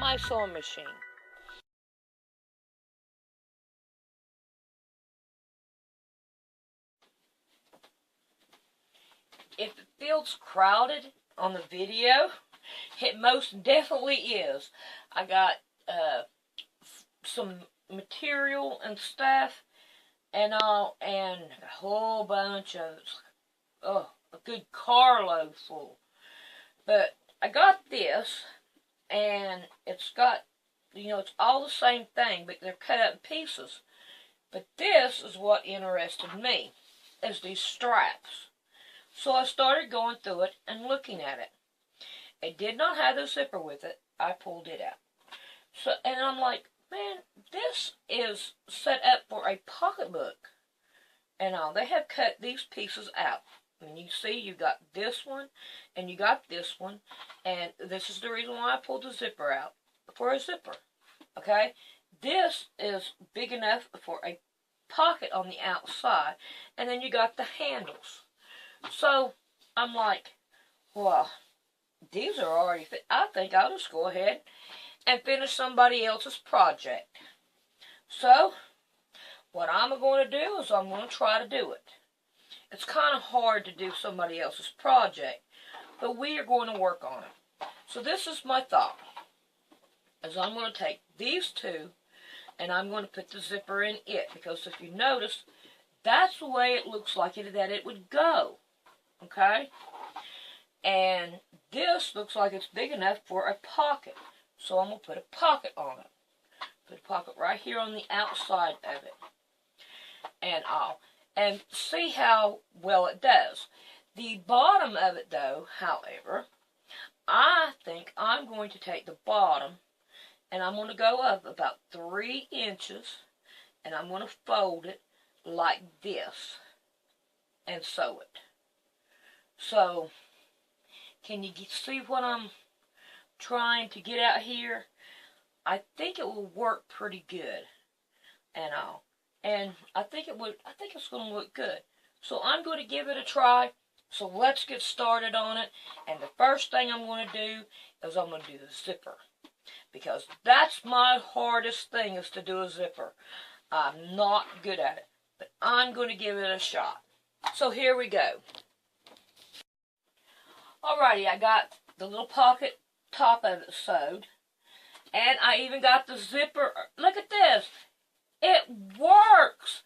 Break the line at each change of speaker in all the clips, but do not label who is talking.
my sewing machine. If it feels crowded on the video, it most definitely is. I got some material and stuff and all, and a whole bunch of, a good carload full. But I got this, and it's got, it's all the same thing, but they're cut up in pieces. But this is what interested me, is these straps. So I started going through it and looking at it. It did not have the zipper with it. I pulled it out. So, and I'm like, man, this is set up for a pocketbook. And all, they have cut these pieces out. And you see, you got this one, and you got this one, and this is the reason why I pulled the zipper out, for a zipper, okay? This is big enough for a pocket on the outside, and then you got the handles. So, I'm like, well, these are already fit. I think I'll just go ahead and finish somebody else's project. So, what I'm going to do is I'm going to try to do it. It's kind of hard to do somebody else's project, but we are going to work on it. So this is my thought, is I'm going to take these two, and I'm going to put the zipper in it, because if you notice, that's the way it looks like that it would go, okay? And this looks like it's big enough for a pocket, so I'm going to put a pocket on it. Put a pocket right here on the outside of it, and all. And see how well it does. The bottom of it, though, however, I think I'm going to take the bottom, and I'm going to go up about 3 inches, and I'm going to fold it like this, and sew it. So, can you see what I'm trying to get out here? I think it will work pretty good, and all. And I think it's going to look good. So I'm going to give it a try. So let's get started on it. And the first thing I'm going to do is I'm going to do the zipper. Because that's my hardest thing, is to do a zipper. I'm not good at it. But I'm going to give it a shot. So here we go. Alrighty, I got the little pocket top of it sewed. And I even got the zipper. Look at this. It works!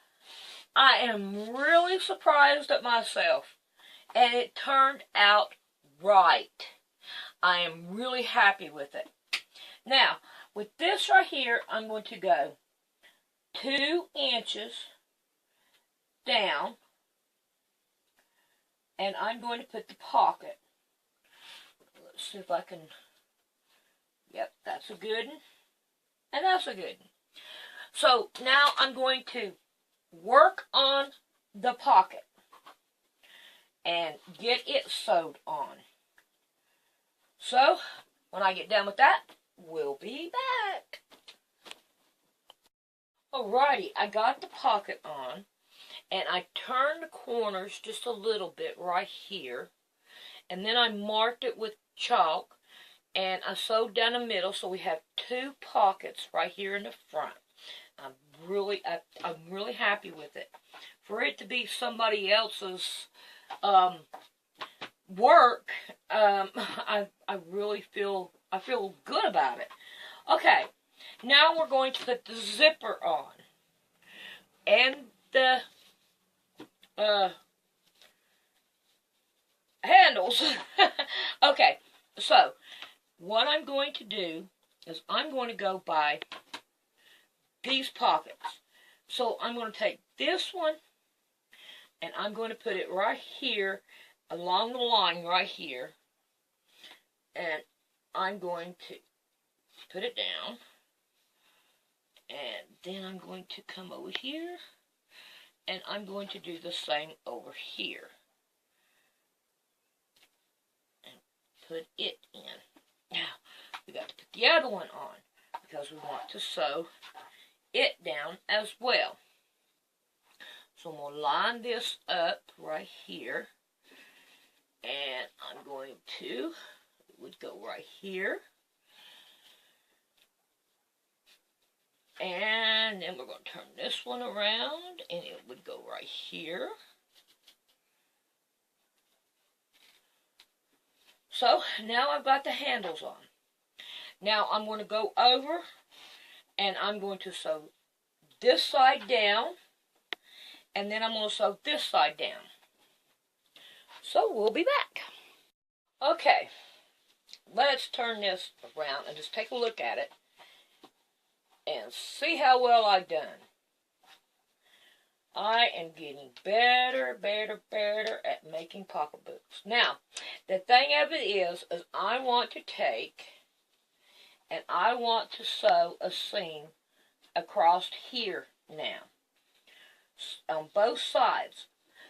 I am really surprised at myself. And it turned out right. I am really happy with it. Now, with this right here, I'm going to go 2 inches down. And I'm going to put the pocket. Let's see if I can... Yep, that's a good one. And that's a good one. So now I'm going to work on the pocket and get it sewed on. So when I get done with that, we'll be back. Alrighty, I got the pocket on, and I turned the corners just a little bit right here, and then I marked it with chalk, and I sewed down the middle, so we have 2 pockets right here in the front. I'm really happy with it. For it to be somebody else's work, I really feel good about it. Okay, now we're going to put the zipper on and the handles. Okay, so what I'm going to do is I'm going to go by these pockets. So I'm going to take this one, and I'm going to put it right here along the line right here, and I'm going to put it down, and then I'm going to come over here, and I'm going to do the same over here and put it in. Now we got to put the other one on, because we want to sew it down as well. So I'm going to line this up right here, and I'm going to, it would go right here, And then we're going to turn this one around, and it would go right here. So, now I've got the handles on. Now, I'm going to go over, and I'm going to sew this side down, and then I'm going to sew this side down. So, we'll be back. Okay, let's turn this around and just take a look at it and see how well I've done. I am getting better at making pocketbooks. Now, the thing of it is I want to take and I want to sew a seam across here now on both sides.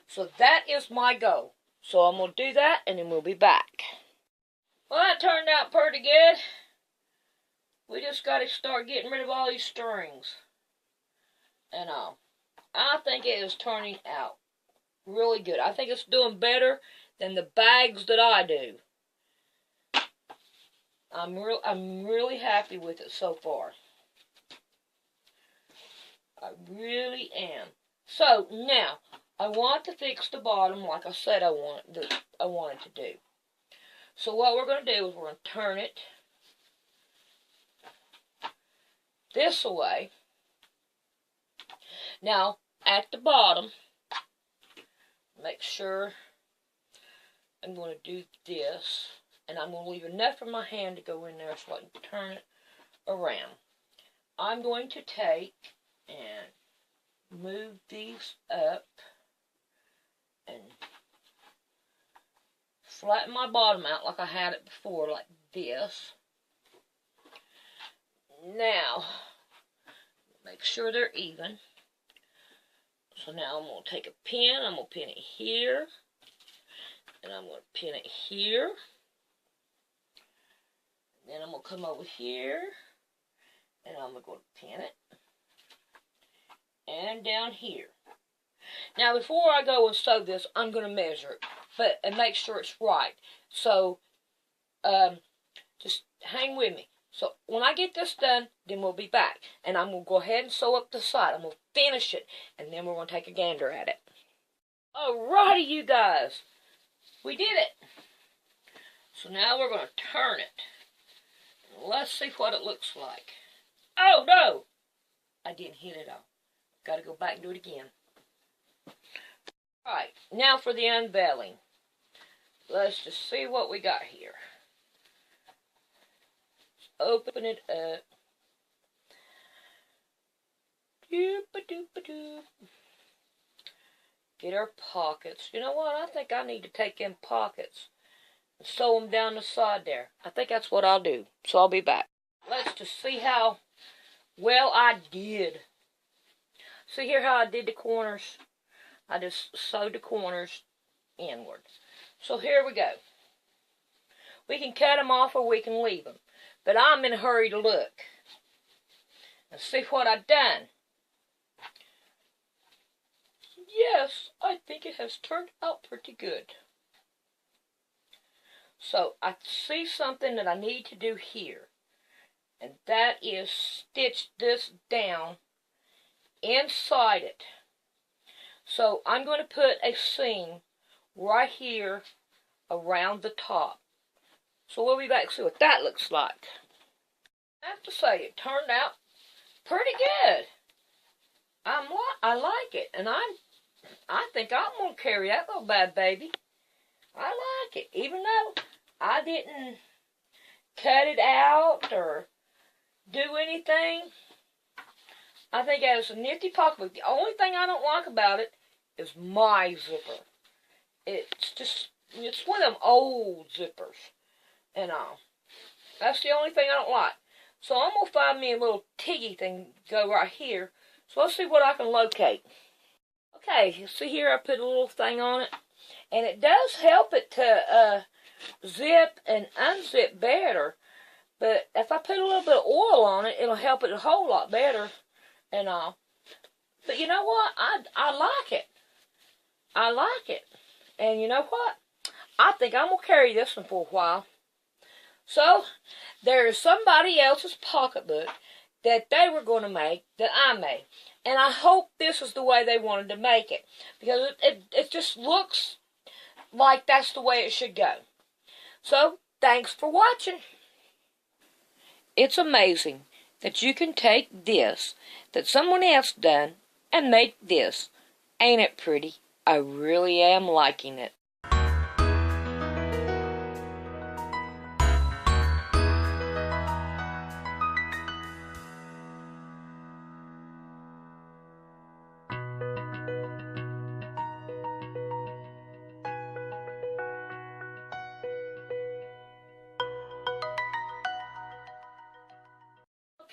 So that is my goal. So I'm going to do that and then we'll be back. Well, that turned out pretty good. We just got to start getting rid of all these strings and all. I think it is turning out really good. I think it's doing better than the bags that I do. I'm really happy with it so far. I really am. So now I want to fix the bottom like I said I wanted to do. So what we're going to do is we're going to turn it this way. Now, at the bottom, make sure I'm going to do this, and I'm going to leave enough for my hand to go in there so I can turn it around. I'm going to take and move these up and flatten my bottom out like I had it before, like this. Now, make sure they're even. So now I'm going to take a pin, I'm going to pin it here, and I'm going to pin it here. And then I'm going to come over here, and I'm going to pin it. And down here. Now before I go and sew this, I'm going to measure it, and make sure it's right. So, just hang with me. So when I get this done, then we'll be back. And I'm going to go ahead and sew up the side. I'm going to finish it. And then we're going to take a gander at it. Alrighty, you guys. We did it. So now we're going to turn it. Let's see what it looks like. Oh, no. I didn't hit it all. Got to go back and do it again. Alright, now for the unveiling. Let's just see what we got here. Open it up. Doop-a-doop-a-doop. Get our pockets. You know what? I think I need to take in pockets and sew them down the side there. I think that's what I'll do. So I'll be back. Let's just see how well I did. See here how I did the corners? I just sewed the corners inward. So here we go. We can cut them off or we can leave them. But I'm in a hurry to look and see what I've done. Yes, I think it has turned out pretty good. So I see something that I need to do here. And that is stitch this down inside it. So I'm going to put a seam right here around the top. So we'll be back to see what that looks like. I have to say, it turned out pretty good. I like it, and I think I'm gonna carry that little bad baby. I like it, even though I didn't cut it out or do anything. I think it was a nifty pocketbook. The only thing I don't like about it is my zipper. It's one of them old zippers. And that's the only thing I don't like. So I'm going to find me a little tiggy thing to go right here. So let's see what I can locate. Okay, you see here I put a little thing on it. And it does help it to zip and unzip better. But if I put a little bit of oil on it, it'll help it a whole lot better. And but you know what? I like it. I like it. And you know what? I think I'm going to carry this one for a while. So, there's somebody else's pocketbook, that they were going to make that I made. And I hope this is the way they wanted to make it, because it just looks like that's the way it should go. So, thanks for watching. It's amazing that you can take this that someone else done and make this. Ain't it pretty? I really am liking it.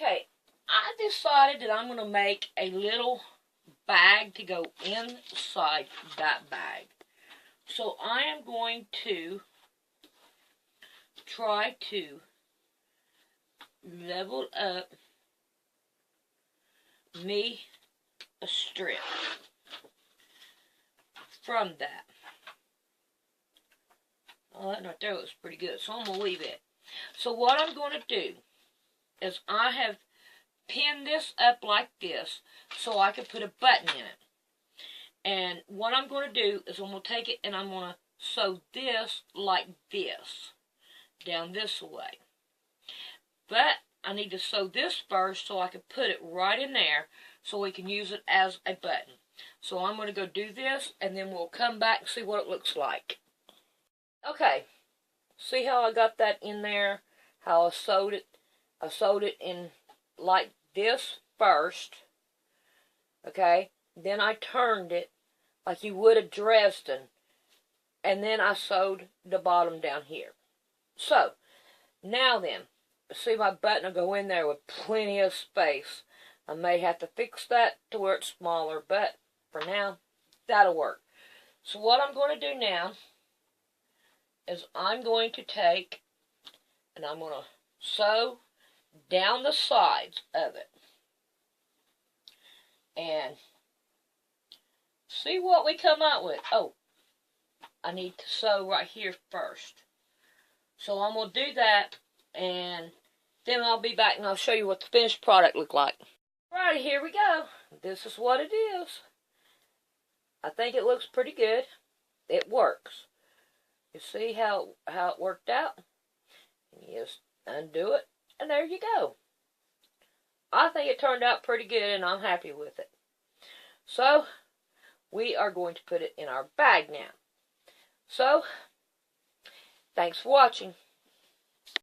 Okay, I decided that I'm going to make a little bag to go inside that bag. So I am going to try to level up me a strip from that. Oh, that right there looks pretty good, so I'm going to leave it. So what I'm going to do is I have pinned this up like this so I can put a button in it. And what I'm going to do is I'm going to take it and I'm going to sew this like this down this way. But I need to sew this first so I can put it right in there so we can use it as a button. So I'm going to go do this and then we'll come back and see what it looks like. Okay, see how I got that in there, how I sewed it? I sewed it in like this first, okay? Then I turned it like you would a Dresden, and then I sewed the bottom down here. So, now then, see my button will go in there with plenty of space. I may have to fix that to where it's smaller, but for now, that'll work. So what I'm going to do now is I'm going to take and I'm going to sew down the sides of it and see what we come out with. Oh, I need to sew right here first. So I'm going to do that and then I'll be back and I'll show you what the finished product look like. Alright, here we go. This is what it is. I think it looks pretty good. It works. You see how it worked out? You just undo it, and there you go. I think it turned out pretty good, and I'm happy with it. So, we are going to put it in our bag now. So, thanks for watching.